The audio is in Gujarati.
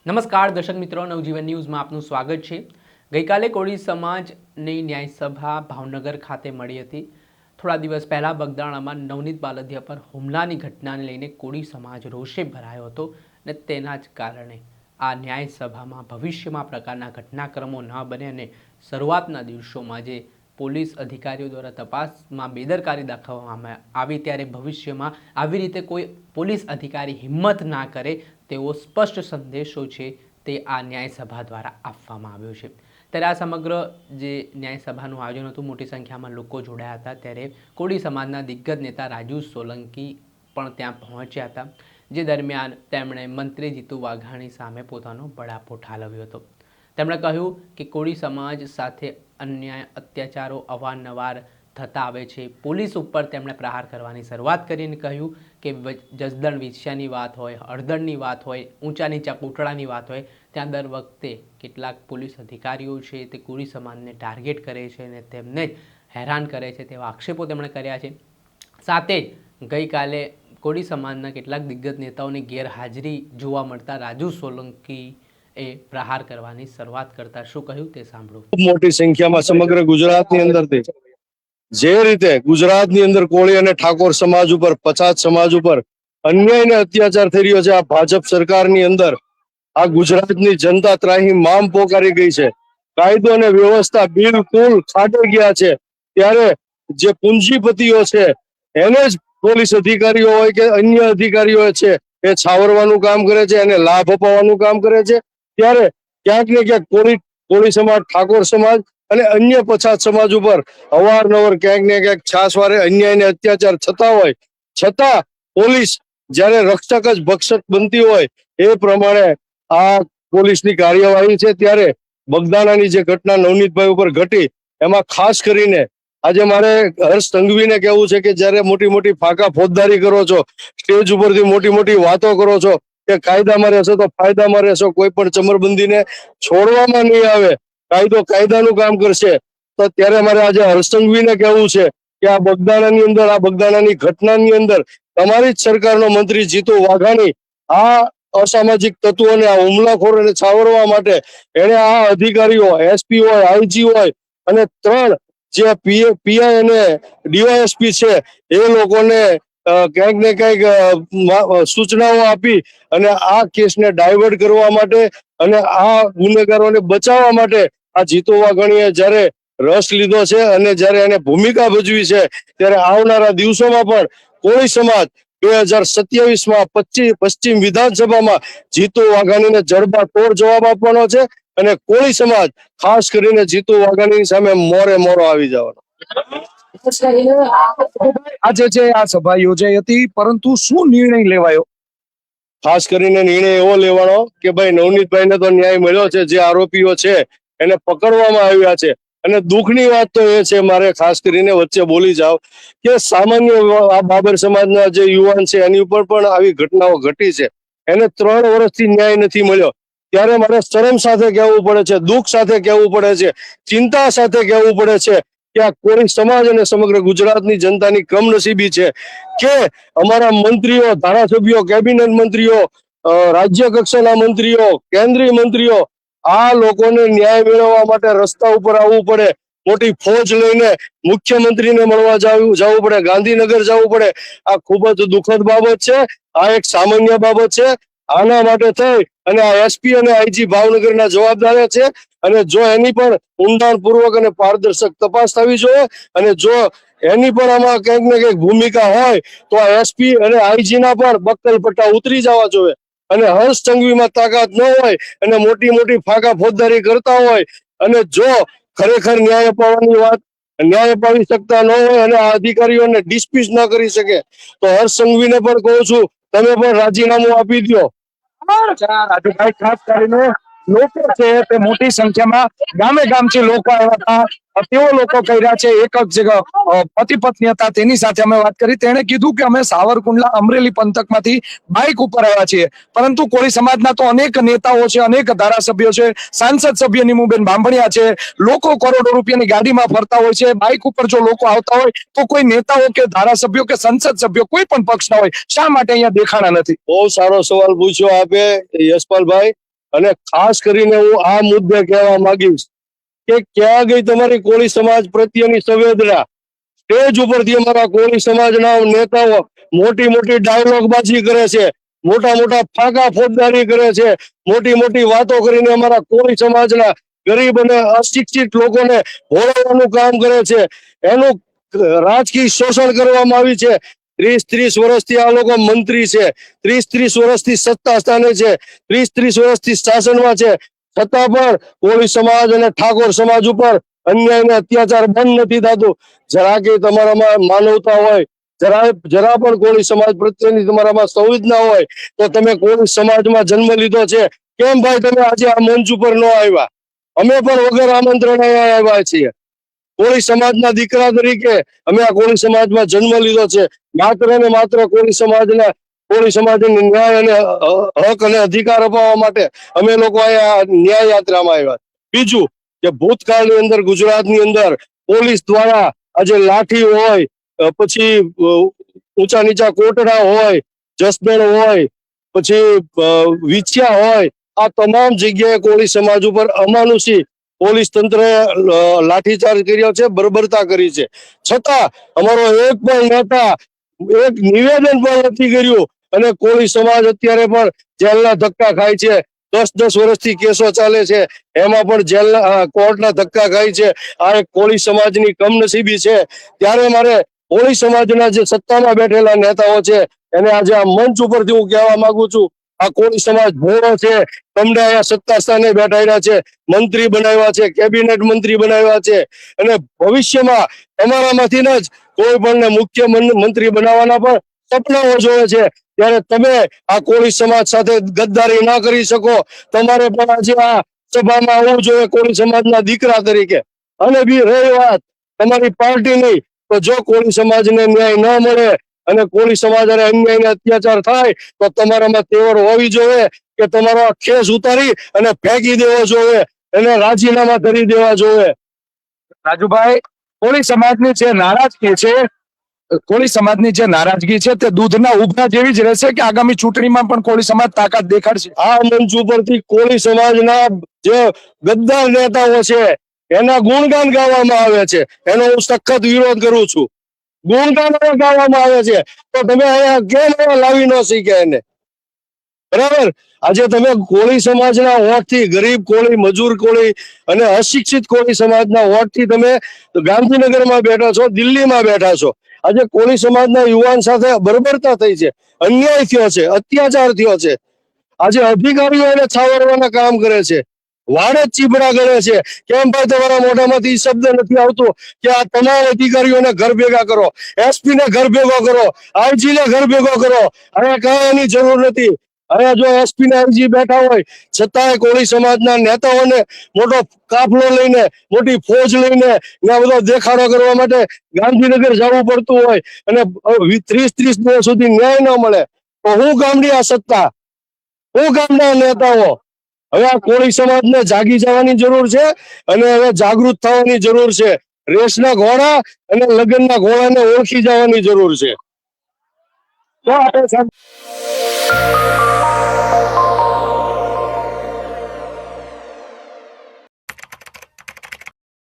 નમસ્કાર દર્શક મિત્રો, નવજીવન ન્યૂઝમાં આપનું સ્વાગત છે। ગઈકાલે કોળી સમાજની ન્યાય સભા ભાવનગર ખાતે મળી હતી। થોડા દિવસ પહેલાં બગદાણામાં નવનીત બાલદિયા પર હુમલાની ઘટનાને લઈને કોળી સમાજ રોષે ભરાયો હતો અને તેના જ કારણે આ ન્યાય સભામાં ભવિષ્યમાં આ પ્રકારના ઘટનાક્રમો ન બને અને શરૂઆતના દિવસોમાં જે પોલીસ અધિકારીઓ દ્વારા તપાસમાં બેદરકારી દાખવવામાં આવી ત્યારે ભવિષ્યમાં આવી રીતે કોઈ પોલીસ અધિકારી હિંમત ના કરે તેવો સ્પષ્ટ સંદેશો છે તે આ ન્યાય સભા દ્વારા આપવામાં આવ્યો છે। ત્યારે આ સમગ્ર જે ન્યાય સભાનું આયોજન હતું, મોટી સંખ્યામાં લોકો જોડાયા હતા। ત્યારે કોળી સમાજના દિગ્ગજ નેતા રાજુ સોલંકી પણ ત્યાં પહોંચ્યા હતા, જે દરમિયાન તેમણે મંત્રી જીતુ વાઘાણી સામે પોતાનો બળાપો ઠાલવ્યો હતો। તેમણે કહ્યું કે કોળી સમાજ સાથે અન્યાય અત્યાચારો અવારનવાર થતા આવે છે। પોલીસ ઉપર તેમણે પ્રહાર કરવાની શરૂઆત કરીને કહ્યું કે જસદણ વિછિયાની વાત હોય, હળદરની વાત હોય, ઊંચા નીચા કોટડાની વાત હોય, ત્યાં દર વખતે કેટલાક પોલીસ અધિકારીઓ છે તે કોળી સમાજને ટાર્ગેટ કરે છે અને તેમને જ હેરાન કરે છે તેવા આક્ષેપો તેમણે કર્યા છે। સાથે જ ગઈકાલે કોળી સમાજના કેટલાક દિગ્ગજ નેતાઓની ગેરહાજરી જોવા મળતા રાજુ સોલંકી એ પ્રહાર કરવાની શરૂઆત કરતા શું કહ્યું તે સાંભળો। મોટી સંખ્યામાં સમગ્ર ગુજરાતની અંદરથી જે રીતે ગુજરાતની અંદર કોળી અને ઠાકોર સમાજ ઉપર, પછાત સમાજ ઉપર અન્યાય અને અત્યાચાર થઈ રહ્યો છે, આ ભાજપ સરકારની અંદર આ ગુજરાતની જનતા ત્રાહિમામ પોકારી ગઈ છે। કાયદો અને વ્યવસ્થા બિલકુલ ખાડે ગયા છે। ત્યારે જે પૂંજીપતિઓ છે એને જ પોલીસ અધિકારીઓ હોય કે અન્ય અધિકારીઓ છે એ છાવરવાનું કામ કરે છે, એને લાભ અપાવવાનું કામ કરે છે। ત્યારે ક્યાંક ને ક્યાંક કોળી સમાજ, ઠાકોર સમાજ અને અન્ય પછાત સમાજ ઉપર અવારનવાર ક્યાંક ને ક્યાંક છાસવારે અન્યાય અને અત્યાચાર થતા હોય છતાં પોલીસ જ્યારે રક્ષક જ ભક્ષક બનતી હોય એ પ્રમાણે આ પોલીસની કાર્યવાહી છે। ત્યારે બગદાણાની જે ઘટના નવનીતભાઈ ઉપર ઘટી એમાં ખાસ કરીને આજે મારે હર્ષ સંઘવીને કહેવું છે કે જ્યારે મોટી મોટી ફાંકા ફોજદારી કરો છો, સ્ટેજ ઉપરથી મોટી મોટી વાતો કરો છો કે કાયદામાં રહેશો તો ફાયદામાં રહેશો, કોઈ પણ ચમરબંધીને છોડવામાં નહીં આવે, કાયદો કાયદાનું કામ કરશે, તો ત્યારે મારે આજે હર્ષ સંઘવીને કહેવું છે કે આ બગદાણાની અંદર, આ બગદાણાની ઘટનાની અંદર તમારી જ સરકારનો મંત્રી જીતુ વાઘાણી આ અસામાજિક તત્વોને, આ હુમલાખોરોને છાવરવા માટે એને આ અધિકારીઓ એસપી હોય, આઈજી હોય અને 3 જે પીઆઈ અને ડીવાયએસપી છે એ લોકોને ક્યાંક ને ક્યાંક સૂચનાઓ આપી અને આ કેસને ડાયવર્ટ કરવા માટે અને આ ગુનેગારોને બચાવવા માટે આ જીતુ વાઘાણીએ જ્યારે રસ લીધો છે અને જ્યારે એને ભૂમિકા ભજવી છે, ત્યારે આવનારા દિવસોમાં પણ કોળી સમાજ 2027માં પશ્ચિમ વિધાનસભામાં જીતુ વાઘાણીને જડબાતોડ જવાબ આપવાનો છે અને કોળી સમાજ ખાસ કરીને જીતુ વાઘાણીની સામે મોરે મોરો આવી જવાનો। આજે જે આ સભા યોજાઈ હતી, પરંતુ શું નિર્ણય લેવાયો? ખાસ કરીને નિર્ણય એવો લેવાનો કે ભાઈ નવનીતભાઈને તો ન્યાય મળ્યો છે, જે આરોપીઓ છે એને પકડવામાં આવ્યા છે। અને દુઃખની વાત તો એ છે, મારે ખાસ કરીને વચ્ચે બોલી જાવ કે સામાન્ય આ બાબર સમાજના જે યુવાન છે એની ઉપર પણ આવી ઘટનાઓ ઘટી છે, એને 3 વર્ષથી ન્યાય નથી મળ્યો। ત્યારે મારે શરમ સાથે કહેવું પડે છે, દુઃખ સાથે કહેવું પડે છે, ચિંતા સાથે કહેવું પડે છે કે આ કોળી સમાજ અને સમગ્ર ગુજરાતની જનતાની કમનસીબી છે કે અમારા મંત્રીઓ, ધારાસભ્યો, કેબિનેટ મંત્રીઓ, રાજ્ય કક્ષાના મંત્રીઓ, કેન્દ્રીય મંત્રીઓ આ લોકોને ન્યાય મેળવવા માટે રસ્તા ઉપર આવવું પડે, મોટી ફોજ લઈને મુખ્યમંત્રીને મળવા જવું પડે, ગાંધીનગર જવું પડે। આ ખૂબ જ દુઃખદ બાબત છે, આ એક સામાન્ય બાબત છે। આના માટે થઈ અને આ એસપી અને આઈજી ભાવનગરના જવાબદાર છે અને જો એની પણ ઊંડાણપૂર્વક અને પારદર્શક તપાસ થવી જોઈએ અને જો એની પણ આમાં ક્યાંક ને ક્યાંક ભૂમિકા હોય તો આ એસપી અને આઈજી ના પણ બક્કલ પટ્ટા ઉતરી જવા જોઈએ અને હર્ષ સંઘવીમાં તાકાત ન હોય અને મોટી મોટી ફાંકા ફોજદારી કરતા હોય અને જો ખરેખર ન્યાય અપાવવાની વાત ન્યાય અપાવી શકતા ન હોય અને આ અધિકારીઓને ડિસ્મિસ ન કરી શકે તો હર્ષ સંઘવીને પણ કહું છું, તમે પણ રાજીનામું આપી દો। રાજુભાઈ, ખાસ કરીને લોકો છે તે મોટી સંખ્યામાં ગામે ગામથી લોકો આવ્યા હતા, તેઓ લોકો કહી રહ્યા છે, એક જ પતિ પત્ની હતા તેની સાથે અમે વાત કરી, તેણે કીધું કે અમે સાવરકુંડલા અમરેલી પંથકમાંથી બાઇક ઉપર આવ્યા છીએ, પરંતુ કોળી સમાજના તો અનેક નેતાઓ છે, અનેક ધારાસભ્યો છે, સાંસદ સભ્ય નીમુબેન બાંભણિયા છે, લોકો કરોડો રૂપિયાની ગાડીમાં ફરતા હોય છે, બાઇક ઉપર જો લોકો આવતા હોય તો કોઈ નેતાઓ કે ધારાસભ્યો કે સંસદ સભ્યો કોઈ પણ પક્ષના હોય શા માટે અહીંયા દેખાણા નથી? બહુ સારો સવાલ પૂછ્યો આપે યશપાલભાઈ। અને ખાસ કરીને હું આ મુદ્દે કહેવા માંગીશ કે ક્યાં ગઈ તમારી કોળી સમાજ પ્રત્યેની સંવેદના? સ્ટેજ ઉપરથી અમારા કોળી સમાજના નેતાઓ મોટી મોટી ડાયલોગબાજી કરે છે, મોટા મોટા ફાંકા ફોજદારી કરે છે, મોટી મોટી વાતો કરીને અમારા કોળી સમાજના ગરીબ અને અશિક્ષિત લોકોને ભોળવવાનું કામ કરે છે. એનું રાજકીય શોષણ કરવામાં આવી છે. 30 વર્ષથી આ લોકો મંત્રી છે, 30 વર્ષથી સત્તા સ્થાને છે, 30 વર્ષથી શાસનમાં છે, છતાં પણ કોળી સમાજ અને ઠાકોર સમાજ ઉપર અન્યાય અને અત્યાચાર બંધ નથી થતું. જરા કે તમારામાં માનવતા હોય, જરા પણ કોળી સમાજ પ્રત્યેની તમારામાં સંવેદના હોય તો તમે કોળી સમાજમાં જન્મ લીધો છે. કેમ ભાઈ તમે આજે આ મંચ ઉપર ન આવ્યા? અમે પણ વગર આમંત્રણ આવ્યા છીએ. કોળી સમાજના દીકરા તરીકે અમે આ કોળી સમાજમાં જન્મ લીધો છે. માત્ર ને માત્ર કોળી સમાજને ન્યાય અને હક અને અધિકાર અપાવવા માટે અમે લોકો અહીંયા ન્યાય યાત્રામાં આવ્યા. બીજું કે ભૂતકાળની અંદર ગુજરાતની અંદર પોલીસ દ્વારા આજે લાઠી હોય, પછી ઊંચા નીચા કોટડા હોય, જસદણ હોય, પછી વિછિયા હોય, આ તમામ જગ્યાએ કોળી સમાજ ઉપર અમાનુષી પોલીસ તંત્રએ લાઠીચાર્જ કર્યો છે, બર્બરતા કરી છે. છતાં અમારો એક પણ નેતા એક નિવેદન પણ નથી કર્યું અને કોળી સમાજ અત્યારે પણ જેલના ધક્કા ખાય છે. 10 વર્ષથી કેસો ચાલે છે, એમાં પણ જેલના કોર્ટના ધક્કા ખાય છે. આ એક કોળી સમાજની કમનસીબી છે. ત્યારે મારે કોળી સમાજના જે સત્તામાં બેઠેલા નેતાઓ છે એને આજે આ મંચ ઉપરથી હું કહેવા માંગુ છું, આ કોળી સમાજ ભોળો છે. તમને અહીંયા સત્તા સ્થાને બેઠાડ્યા છે, મંત્રી બનાવ્યા છે, કેબિનેટ મંત્રી બનાવ્યા છે અને ભવિષ્યમાં તમારામાંથી જ કોઈ પણ મુખ્ય મંત્રી બનાવવાના પણ સપનાઓ જોવે છે. ત્યારે તમે આ કોળી સમાજ સાથે ગદ્દારી ના કરી શકો. તમારે પણ આજે આ સભામાં આવવું જોઈએ કોળી સમાજના દીકરા તરીકે. અને બી રહી વાત તમારી પાર્ટીની, તો જો કોળી સમાજને ન્યાય ન મળે અને કોળી સમાજ અને અન્યાય ને અત્યાચાર થાય તો તમારામાં તેવર હોવી જોઈએ કે તમારો આ ખેસ ઉતારી અને ફેંકી દેવો જોઈએ, એને રાજીનામા કરી દેવા જોઈએ. રાજુભાઈ, કોળી સમાજની જે નારાજગી છે, કોળી સમાજની જે નારાજગી છે તે દૂધના ઉભરા જેવી જ રહેશે કે આગામી ચૂંટણીમાં પણ કોળી સમાજ તાકાત દેખાડશે? આ મંચ ઉપરથી કોળી સમાજના જે ગદ્દાર નેતાઓ છે એના ગુણગાન ગાવામાં આવે છે, એનો હું સખત વિરોધ કરું છું. ગુણગાન ગાવામાં આવે છે તો તમે અહીંયા કેમ લાવી ન શીખ્યા એને? બરાબર, આજે તમે કોળી સમાજના વોટથી, ગરીબ કોળી, મજૂર કોળી અને અશિક્ષિત કોળી સમાજના વોટથી તમે ગાંધીનગરમાં બેઠા છો, દિલ્હીમાં બેઠા છો. આજે કોળી સમાજના યુવાન સાથે બર્બરતા થઈ છે, અન્યાય થયો છે, અત્યાચાર થયો છે. આજે અધિકારીઓ એને છાવરવાના કામ કરે છે, વાડે ચીબડા કરે છે. કેમ ભાઈ તમારા મોઢામાંથી શબ્દ નથી આવતો કે આ તમામ અધિકારીઓને ઘર ભેગા કરો, એસપી ને ઘર ભેગો કરો, આઈજી ને ઘર ભેગો કરો? અહીંયા કઈ જરૂર નથી. અહીંયા જો એસપી ને આઈજી બેઠા હોય છતાંય કોળી સમાજના નેતાઓને મોટો કાફલો લઈને, મોટી ફોજ લઈને ત્યાં બધો દેખાડો કરવા માટે ગાંધીનગર જવું પડતું હોય અને 30 દિવસ સુધી ન્યાય ન મળે તો હું કામની આ સત્તા, હું કામના નેતાઓ? હવે આ કોળી સમાજને જાગી જવાની જરૂર છે અને હવે જાગૃત થવાની જરૂર છે. રેસના ઘોડા અને લગ્નના ઘોડાને ઓળખી જવાની જરૂર છે. તો આપણે